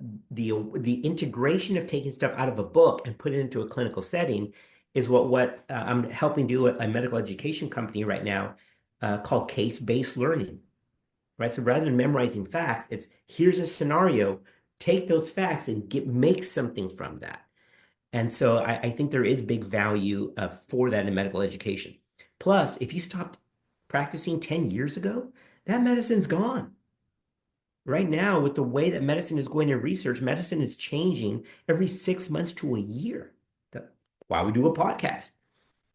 integration of taking stuff out of a book and put it into a clinical setting is what I'm helping do at a medical education company right now called case-based learning. Right? So rather than memorizing facts, it's here's a scenario, take those facts and make something from that. And so I think there is big value for that in medical education. Plus, if you stopped practicing 10 years ago, that medicine's gone. Right now, with the way that medicine is going in research, medicine is changing every 6 months to a year. That's why we do a podcast.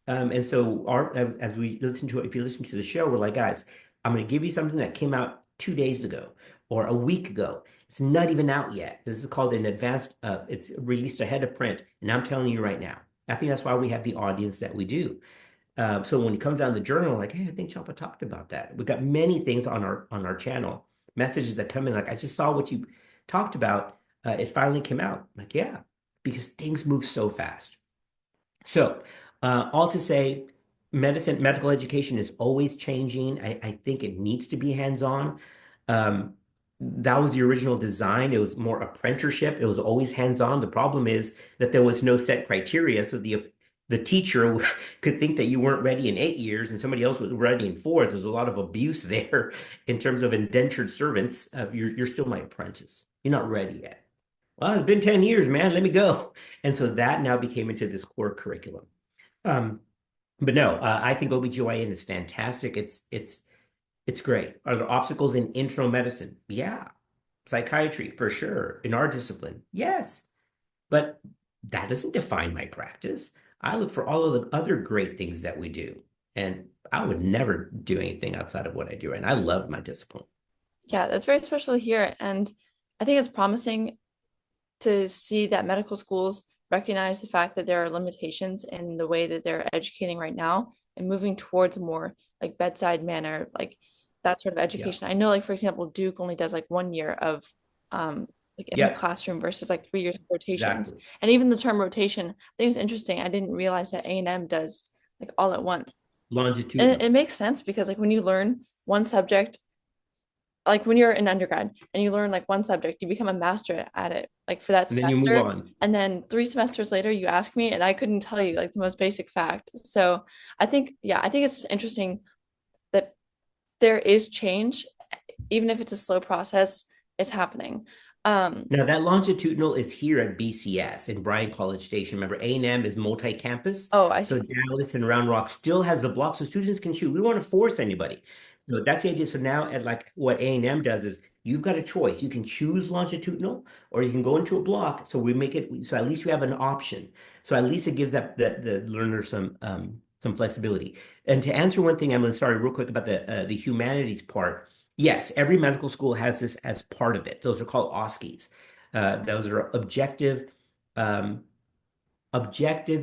And so as we listen to it, if you listen to the show, we're like, guys, I'm going to give you something that came out 2 days ago or a week ago. It's not even out yet. This is called an advanced, it's released ahead of print. And I'm telling you right now, I think that's why we have the audience that we do. So when it comes out in the journal, like, hey, I think Chapa talked about that. We've got many things on our channel, messages that come in, like, I just saw what you talked about. It finally came out. I'm like, yeah, because things move so fast. So, all to say, medical education is always changing. I think it needs to be hands-on. That was the original design. It was more apprenticeship. It was always hands-on. The problem is that there was no set criteria, so the teacher could think that you weren't ready in 8 years and somebody else was ready in 4. There's a lot of abuse there in terms of indentured servants. You're still my apprentice. You're not ready yet. Well, it's been 10 years, man. Let me go. And so that now became into this core curriculum. But no, I think OBGYN is fantastic. It's great. Are there obstacles in internal medicine? Yeah. Psychiatry, for sure. In our discipline, yes. But that doesn't define my practice. I look for all of the other great things that we do. And I would never do anything outside of what I do. And I love my discipline. Yeah, that's very special to hear. And I think it's promising to see that medical schools recognize the fact that there are limitations in the way that they're educating right now and moving towards a more like bedside manner, like that sort of education. I know, like, for example, Duke only does like 1 year of like in the classroom versus like 3 years of rotations. Exactly. And even the term rotation, I think it's interesting. I didn't realize that A&M does like all at once. And Longitudinal. it makes sense because like when you learn one subject, like when you're in undergrad and you learn like one subject, you become a master at it, like for that And then you move semester. on. And then 3 semesters later, you ask me, and I couldn't tell you like the most basic fact. So I think, yeah, I think it's interesting that there is change, even if it's a slow process, it's happening. Now that longitudinal is here at BCS in Bryan College Station. Remember, A&M is multi-campus. Oh, I So see. Dallas and Round Rock still has the block so students can choose. We don't want to force anybody. So that's the idea. So now at like what A&M does is you've got a choice. You can choose longitudinal or you can go into a block. So we make it so at least you have an option. So at least it gives that the learner some flexibility. And to answer one thing, I'm going to start real quick about the humanities part. Yes, every medical school has this as part of it. Those are called OSCEs. Those are objective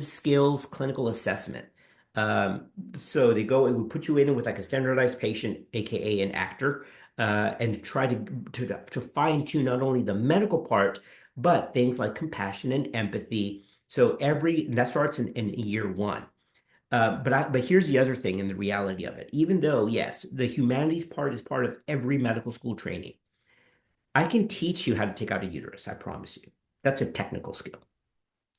skills clinical assessment. So it would put you in with like a standardized patient, aka an actor, and try to fine tune not only the medical part, but things like compassion and empathy. So that starts in year one. But here's the other thing and the reality of it. Even though, yes, the humanities part is part of every medical school training, I can teach you how to take out a uterus, I promise you. That's a technical skill.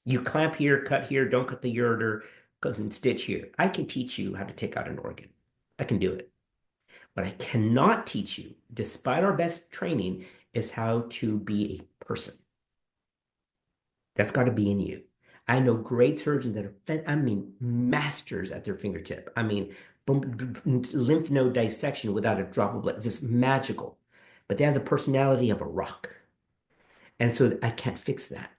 You clamp here, don't cut the ureter, cut and stitch here. I can teach you how to take out an organ. I can do it. What I cannot teach you, despite our best training, is how to be a person. That's got to be in you. I know great surgeons that are, I mean, masters at their fingertip. I mean, lymph node dissection without a drop of blood. It's just magical. But they have the personality of a rock. And so I can't fix that.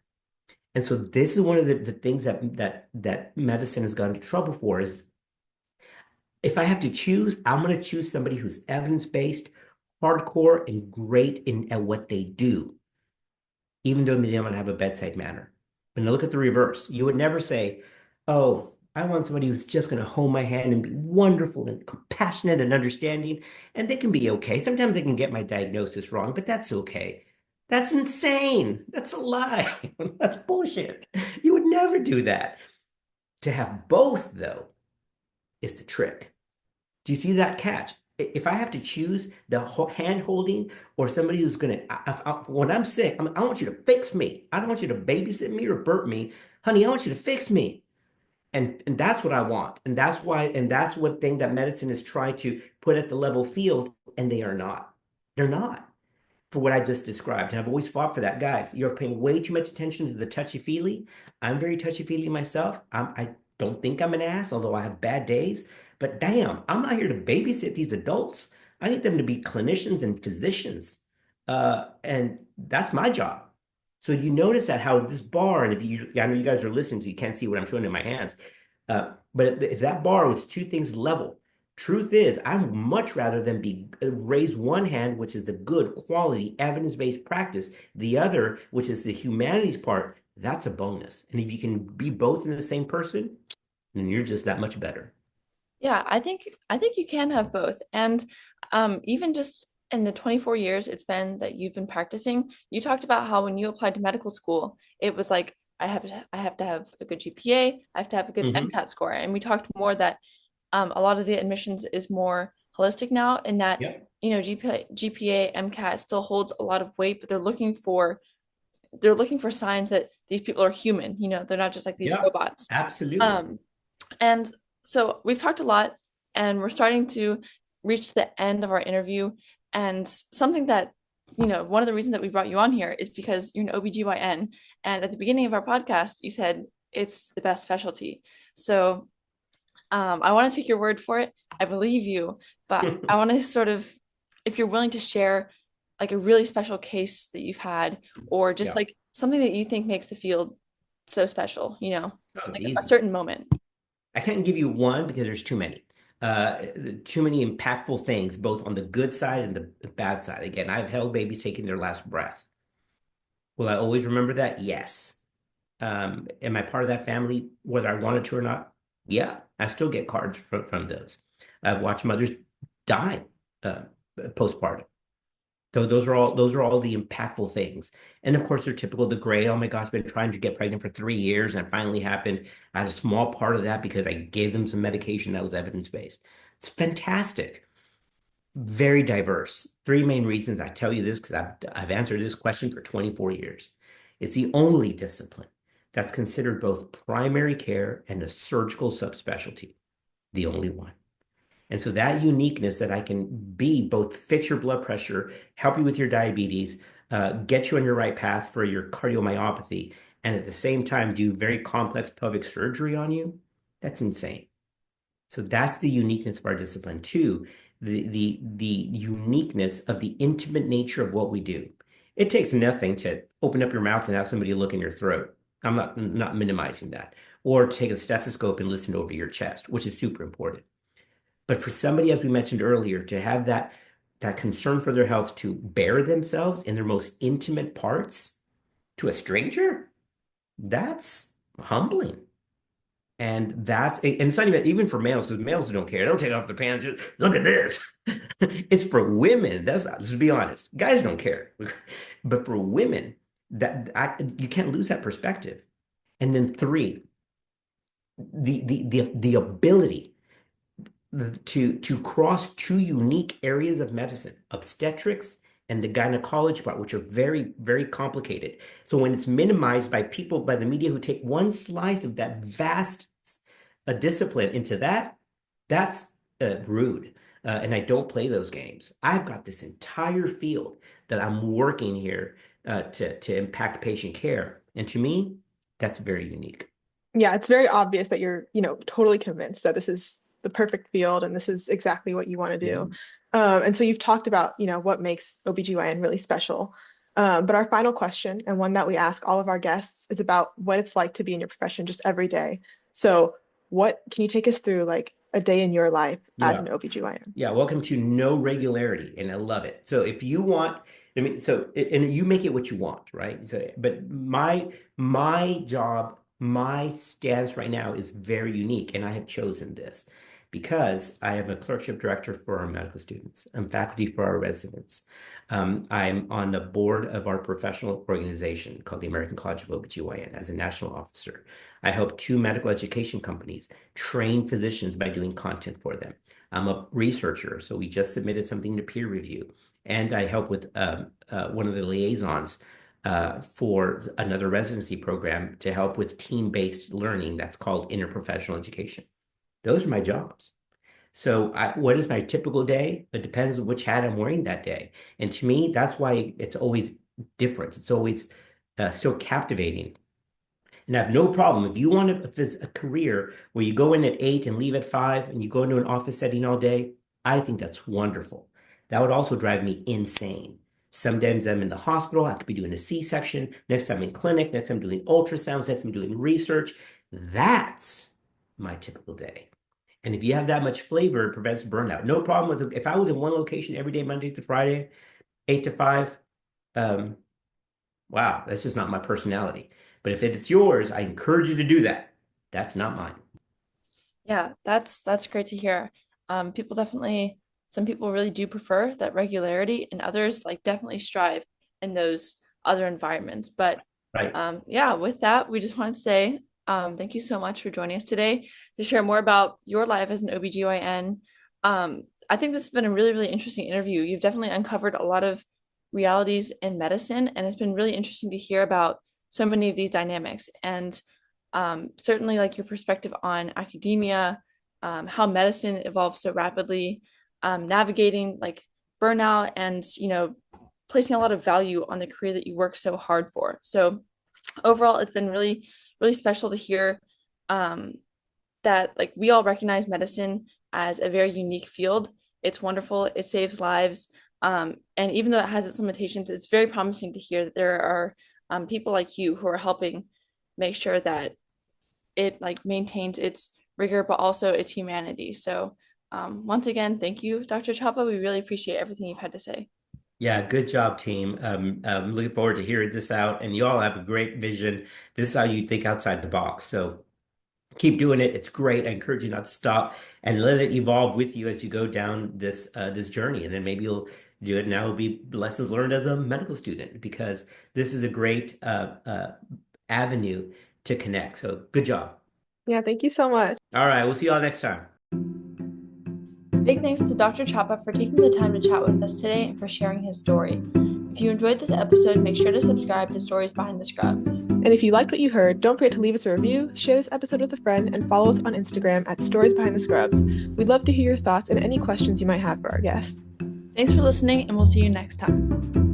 And so this is one of the things that medicine has gone into trouble for is if I have to choose, I'm going to choose somebody who's evidence-based, hardcore, and great at what they do, even though they might have a bedside manner. When I look at the reverse, you would never say, oh, I want somebody who's just going to hold my hand and be wonderful and compassionate and understanding. And they can be okay. Sometimes they can get my diagnosis wrong, but that's okay. That's insane. That's a lie. That's bullshit. You would never do that. To have both, though, is the trick. Do you see that catch? If I have to choose the hand holding or somebody who's going to, when I'm sick, I want you to fix me. I don't want you to babysit me or burp me. Honey, I want you to fix me. And that's what I want. And that's why, and that's what thing that medicine is trying to put at the level field, and they are not. They're not for what I just described. And I've always fought for that. Guys, you're paying way too much attention to the touchy-feely. I'm very touchy-feely myself. I don't think I'm an ass, although I have bad days. But damn, I'm not here to babysit these adults. I need them to be clinicians and physicians. And that's my job. So you notice that how this bar, and I know you guys are listening, so you can't see what I'm showing in my hands. But if that bar was two things level, truth is, I'd much rather than be raise one hand, which is the good quality evidence-based practice, the other, which is the humanities part, that's a bonus. And if you can be both in the same person, then you're just that much better. Yeah, I think you can have both. And even just in the 24 years it's been that you've been practicing, you talked about how when you applied to medical school, it was like I have to have a good GPA, I have to have a good Hmm. MCAT score. And we talked more that a lot of the admissions is more holistic now in that, Yep. GPA, MCAT still holds a lot of weight, but they're looking for signs that these people are human, they're not just like these Yeah, robots. absolutely. Um, and so we've talked a lot, and we're starting to reach the end of our interview. And something that, one of the reasons that we brought you on here is because you're an OBGYN. And at the beginning of our podcast, you said it's the best specialty. So I want to take your word for it. I believe you, but I want to sort of, if you're willing to share like a really special case that you've had, or just Yeah, like something that you think makes the field so special, that was like a easy. certain moment. I can't give you one because there's too many. Uh, Too many impactful things, both on the good side and the bad side. Again, I've held babies taking their last breath. Will I always remember that? Yes. Am I part of that family, whether I wanted to or not? Yeah, I still get cards from those. I've watched mothers die uh, postpartum. Those are all the impactful things. And of course, they're typical. The gray, oh my gosh, I've been trying to get pregnant for 3 years and it finally happened. I had a small part of that because I gave them some medication that was evidence-based. It's fantastic. Very diverse. Three main reasons I tell you this because I've answered this question for 24 years. It's the only discipline that's considered both primary care and a surgical subspecialty. The only one. And so that uniqueness that I can be both fix your blood pressure, help you with your diabetes, get you on your right path for your cardiomyopathy, and at the same time do very complex pelvic surgery on you, that's insane. So that's the uniqueness of our discipline. Two, the uniqueness of the intimate nature of what we do. It takes nothing to open up your mouth and have somebody look in your throat. I'm not minimizing that. Or take a stethoscope and listen over your chest, which is super important. But for somebody, as we mentioned earlier, to have that concern for their health, to bare themselves in their most intimate parts to a stranger, that's humbling. And it's not even for males, because males don't care. They don't take off their pants. Just, look at this. It's for women. Let's be honest. Guys don't care. But for women, you can't lose that perspective. And then three, the ability to cross two unique areas of medicine, obstetrics and the gynecology part, which are very, very complicated. So when it's minimized by people, by the media who take one slice of that vast discipline into that's rude. And I don't play those games. I've got this entire field that I'm working here to impact patient care. And to me, that's very unique. Yeah, it's very obvious that you're, totally convinced that this is the perfect field and this is exactly what you want to do. And so you've talked about, what makes OBGYN really special. But our final question, and one that we ask all of our guests, is about what it's like to be in your profession just every day. So can you take us through like a day in your life as an OBGYN? Yeah, welcome to no regularity, and I love it. So if you want, and you make it what you want, right? So, but my job, my stance right now is very unique, and I have chosen this because I am a clerkship director for our medical students. I'm faculty for our residents. I'm on the board of our professional organization called the American College of OBGYN as a national officer. I help 2 medical education companies train physicians by doing content for them. I'm a researcher, so we just submitted something to peer review. And I help with one of the liaisons for another residency program to help with team-based learning that's called interprofessional education. Those are my jobs. So what is my typical day? It depends on which hat I'm wearing that day. And to me, that's why it's always different. It's always still captivating. And I have no problem. If you want a career where you go in at 8 and leave at 5 and you go into an office setting all day, I think that's wonderful. That would also drive me insane. Sometimes I'm in the hospital, I could be doing a C-section. Next time I'm in clinic, next time I'm doing ultrasounds, next time I'm doing research. That's my typical day. And if you have that much flavor, it prevents burnout. No problem with it. If I was in one location every day, Monday to Friday, 8 to 5, wow, that's just not my personality. But if it's yours, I encourage you to do that. That's not mine. Yeah, that's great to hear. Some people really do prefer that regularity, and others like definitely strive in those other environments. But right. Yeah, with that, we just want to say thank you so much for joining us today to share more about your life as an OBGYN. I think this has been a really, really interesting interview. You've definitely uncovered a lot of realities in medicine, and it's been really interesting to hear about so many of these dynamics. And certainly like your perspective on academia, how medicine evolves so rapidly, navigating like burnout, and placing a lot of value on the career that you work so hard for. So overall, it's been really, really special to hear that like we all recognize medicine as a very unique field. It's wonderful. It saves lives. And even though it has its limitations, it's very promising to hear that there are people like you who are helping make sure that it like maintains its rigor, but also its humanity. So once again, thank you, Dr. Chapa. We really appreciate everything you've had to say. Yeah, good job, team. I'm looking forward to hearing this out, and you all have a great vision. This is how you think outside the box. So keep doing it. It's great. I encourage you not to stop and let it evolve with you as you go down this journey. And then maybe you'll do it now. It'll be lessons learned as a medical student, because this is a great avenue to connect. So good job. Yeah, thank you so much. All right, we'll see you all next time. Big thanks to Dr. Chapa for taking the time to chat with us today and for sharing his story. If you enjoyed this episode, make sure to subscribe to Stories Behind the Scrubs. And if you liked what you heard, don't forget to leave us a review, share this episode with a friend, and follow us on Instagram at Stories Behind the Scrubs. We'd love to hear your thoughts and any questions you might have for our guests. Thanks for listening, and we'll see you next time.